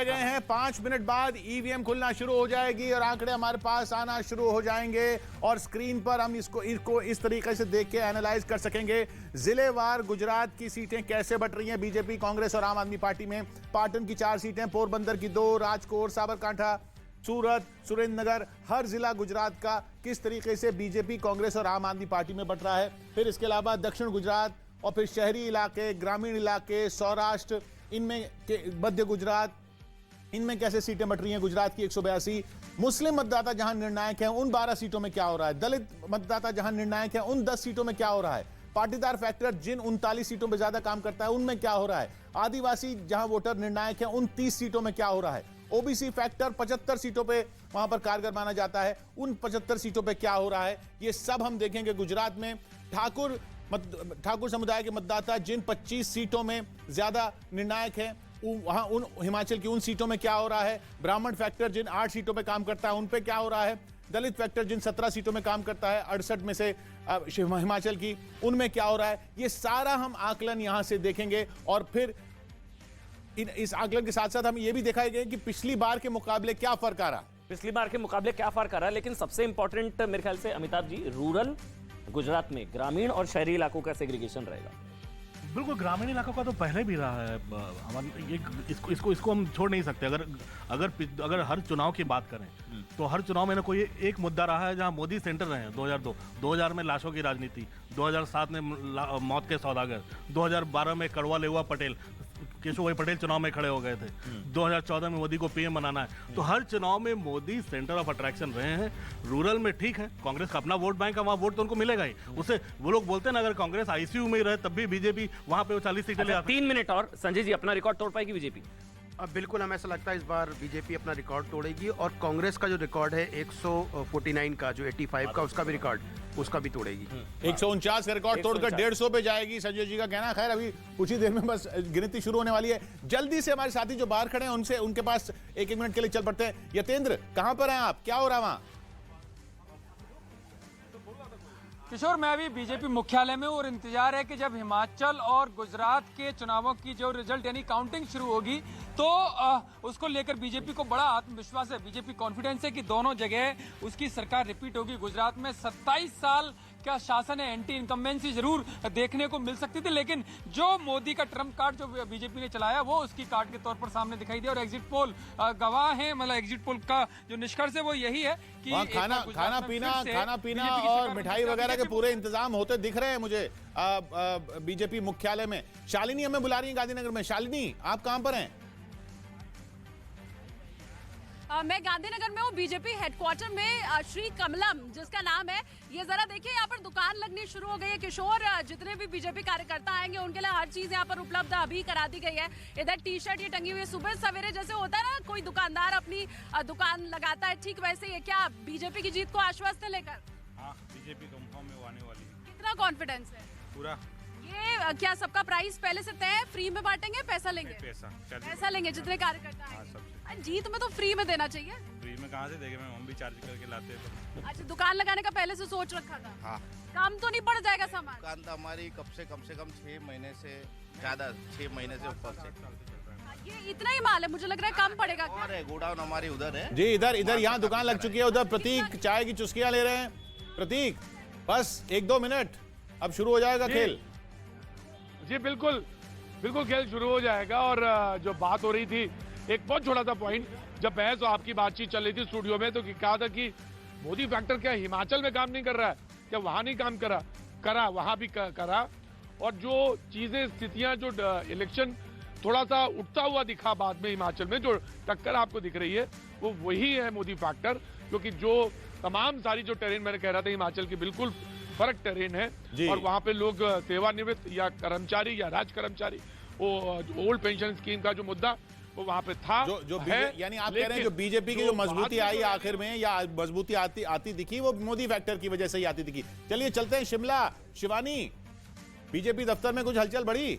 गए हैं। 5 मिनट बाद ईवीएम खुलना शुरू हो जाएगी और आंकड़े हमारे पास आना शुरू हो जाएंगे और स्क्रीन पर हम इसको इस तरीके से देख के एनालाइज कर सकेंगे। जिलेवार गुजरात की सीटें कैसे बट रही हैं बीजेपी, कांग्रेस और आम आदमी पार्टी में। पाटन की 4 सीटें, पोरबंदर की 2, राजकोट, साबरकांठा, सूरत, सुरेंद्रनगर, हर जिला गुजरात का किस तरीके से बीजेपी, कांग्रेस और आम आदमी पार्टी में बट रहा है। फिर इसके अलावा दक्षिण गुजरात और फिर शहरी इलाके, ग्रामीण इलाके, सौराष्ट्र, इनमें मध्य गुजरात, इनमें कैसे सीटें बट रही हैं। गुजरात की 182, मुस्लिम मतदाता जहां निर्णायक हैं उन 12 सीटों में क्या हो रहा है। दलित मतदाता जहां निर्णायक हैं उन 10 सीटों में क्या हो रहा है। पाटीदार फैक्टर जिन 39 सीटों पर ज्यादा काम करता है उनमें क्या हो रहा है। आदिवासी जहां वोटर निर्णायक हैं उन 30 सीटों में क्या हो रहा है। ओबीसी फैक्टर 75 सीटों पे वहां पर कारगर माना जाता है, उन 75 सीटों पे क्या हो रहा है, ये सब हम देखेंगे। गुजरात में ठाकुर समुदाय के मतदाता जिन 25 सीटों में ज्यादा निर्णायक हैं वहां उन हिमाचल की उन सीटों में क्या हो रहा है। ब्राह्मण फैक्टर जिन 8 सीटों पे काम करता है उन पे क्या हो रहा है। दलित फैक्टर जिन 17 सीटों में काम करता है 68 में से हिमाचल की, उनमें क्या हो रहा है। ये सारा हम आकलन यहां से देखेंगे और फिर इस आकलन के साथ साथ हम ये भी दिखाएंगे कि पिछली बार के मुकाबले क्या फर्क आ रहा। पिछली बार के मुकाबले क्या फर्क आ रहा है, लेकिन सबसे इंपॉर्टेंट मेरे ख्याल से अमिताभ जी, रूरल गुजरात में ग्रामीण और शहरी इलाकों का सेग्रीगेशन रहेगा। बिल्कुल, ग्रामीण इलाकों का तो पहले भी रहा है। हमारे इसको हम छोड़ नहीं सकते। अगर हर चुनाव की बात करें तो हर चुनाव में ना कोई एक मुद्दा रहा है जहां मोदी सेंटर रहे हैं। 2002 में लाशों की राजनीति, 2007 में मौत के सौदागर, 2012 में कड़वा लेवा पटेल, केशव भाई पटेल चुनाव में खड़े हो गए थे, 2014 में मोदी को पीएम बनाना है। तो हर चुनाव में मोदी सेंटर ऑफ अट्रैक्शन रहे हैं। रूरल में ठीक है, कांग्रेस का अपना वोट बैंक है, वहां वोट तो उनको मिलेगा ही। उसे वो लोग बोलते हैं ना, अगर कांग्रेस आईसीयू में ही रहे तब भी बीजेपी वहां पे 40 सीटें ले आती। 3 मिनट और संजय जी, अपना रिकॉर्ड तोड़ पाएगी बीजेपी? अब बिल्कुल हमें ऐसा लगता है इस बार बीजेपी अपना रिकॉर्ड तोड़ेगी और कांग्रेस का जो रिकॉर्ड है 149 का, जो 85 का, उसका भी रिकॉर्ड उसका भी तोड़ेगी। 149 का रिकॉर्ड तोड़कर 150 पे जाएगी, संजय जी का कहना। खैर अभी कुछ ही देर में बस गिनती शुरू होने वाली है। जल्दी से हमारे साथी जो बाहर खड़े हैं उनसे उनके पास एक मिनट के लिए चल पड़ते हैं। यतेंद्र, कहां पर हैं आप, क्या हो रहा है वहां? किशोर, मैं अभी बीजेपी मुख्यालय में और इंतजार है कि जब हिमाचल और गुजरात के चुनावों की जो रिजल्ट यानी काउंटिंग शुरू होगी तो उसको लेकर बीजेपी को बड़ा आत्मविश्वास है। बीजेपी कॉन्फिडेंस है कि दोनों जगह उसकी सरकार रिपीट होगी। गुजरात में 27 साल का शासन है, एंटी इनकम्बेंसी जरूर देखने को मिल सकती थी, लेकिन जो मोदी का ट्रम्प कार्ड जो बीजेपी ने चलाया वो उसकी कार्ड के तौर पर सामने दिखाई दिया। और एग्जिट पोल गवाह है, मतलब एग्जिट पोल का जो निष्कर्ष है वो यही है कि खाना पीना और मिठाई वगैरह के पूरे इंतजाम होते दिख रहे हैं मुझे बीजेपी मुख्यालय में। शालिनी हमें बुला रही है गांधीनगर में। शालिनी, आप कहां पर हैं? मैं गांधीनगर में हूँ, बीजेपी हेडक्वार्टर में। श्री कमलम जिसका नाम है, ये जरा देखिए यहाँ पर दुकान लगनी शुरू हो गई है। किशोर, जितने भी बीजेपी कार्यकर्ता आएंगे उनके लिए हर चीज यहाँ पर उपलब्ध अभी करा दी गई है। इधर टी शर्ट ये टंगी हुई है। सुबह सवेरे जैसे होता है ना, कोई दुकानदार अपनी दुकान लगाता है, ठीक वैसे ही है। क्या बीजेपी की जीत को आश्वस्त है लेकर? हाँ, बीजेपी कंफर्म में आने वाली है। कितना कॉन्फिडेंस है? पूरा। ये क्या सबका प्राइस पहले से तय है? फ्री में बांटेंगे, पैसा लेंगे? पैसा लेंगे जितने कार्यकर्ता हैं। जीत में तो फ्री में देना चाहिए। फ्री में कहाँ से देंगे मैम, हम भी चार्ज करके लाते हैं। अच्छा, दुकान लगाने का पहले से सोच रखा था? हाँ। काम तो नहीं पड़ जाएगा सामान? दुकान तो हमारी कम से कम 6 महीने से ज्यादा, 6 महीने से ऊपर से। ये इतना ही माल है, मुझे लग रहा है कम पड़ेगा। और है, गोडाउन हमारी उधर है जी। इधर यहाँ दुकान लग चुकी है। उधर प्रतीक चाय की चुस्कियां ले रहे हैं। प्रतीक, बस 1-2 मिनट, अब शुरू हो जाएगा खेल। जी बिल्कुल खेल शुरू हो जाएगा। और जो बात हो रही थी, एक बहुत छोटा सा पॉइंट, जब बहस और आपकी बातचीत चल रही थी स्टूडियो में, तो कहा था कि मोदी फैक्टर क्या हिमाचल में काम नहीं कर रहा है, क्या वहां नहीं काम करा वहां भी करा। और जो चीजें, स्थितियां, जो इलेक्शन थोड़ा सा उठता हुआ दिखा बाद में हिमाचल में, जो टक्कर आपको दिख रही है वो वही है मोदी फैक्टर। क्योंकि जो तमाम सारी जो टेरेन मैंने कह रहा था हिमाचल की बिल्कुल फर्क टेरेन है। और वहां पे लोग सेवानिवृत्त या कर्मचारी या राज कर्मचारी, वो ओल्ड पेंशन स्कीम का जो मुद्दा वो वहां पे था। यानी आप कह रहे हैं जो बीजेपी की जो मजबूती आई आखिर में, या मजबूती आती दिखी, वो मोदी फैक्टर की वजह से ही आती दिखी। चलिए चलते हैं शिमला। शिवानी, बीजेपी दफ्तर में कुछ हलचल बढ़ी?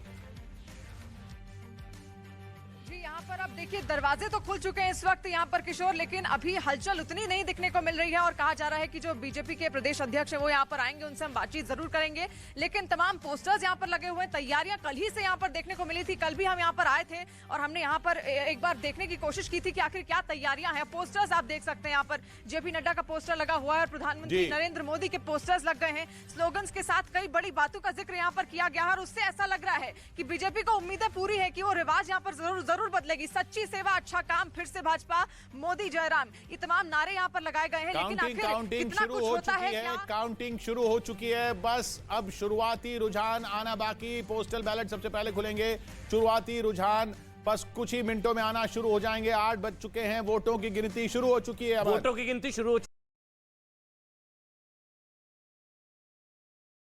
जी, यहाँ पर आप देखिए दरवाजे तो खुल चुके हैं इस वक्त यहाँ पर किशोर, लेकिन अभी हलचल उतनी नहीं दिखने को मिल रही है और कहा जा रहा है कि जो बीजेपी के प्रदेश अध्यक्ष है वो यहाँ पर आएंगे, उनसे हम बातचीत जरूर करेंगे। लेकिन तमाम पोस्टर्स यहाँ पर लगे हुए हैं, तैयारियां कल ही से यहाँ पर देखने को मिली थी। कल भी हम यहाँ पर आए थे और हमने यहाँ पर एक बार देखने की कोशिश की थी कि आखिर क्या तैयारियां हैं। पोस्टर्स आप देख सकते हैं यहाँ पर जेपी नड्डा का पोस्टर लगा हुआ है और प्रधानमंत्री नरेंद्र मोदी के पोस्टर्स लग गए हैं। स्लोगन्स के साथ कई बड़ी बातों का जिक्र यहाँ पर किया गया है और उससे ऐसा लग रहा है कि बीजेपी को उम्मीदें पूरी है कि वो रिवाज यहाँ पर जरूर बदलेगी। सच्ची सेवा, अच्छा काम, फिर से भाजपा, मोदी जयराम, ये तमाम नारे यहाँ पर लगाए गए हैं। लेकिन आखिर कितना कुछ होता है क्या? काउंटिंग शुरू हो चुकी है, बस अब शुरुआती रुझान आना बाकी। पोस्टल बैलेट सबसे पहले खुलेंगे, शुरुआती रुझान बस कुछ ही मिनटों में आना शुरू हो जाएंगे। 8 बज चुके हैं, वोटों की गिनती शुरू हो चुकी है। वोटों की गिनती शुरू हो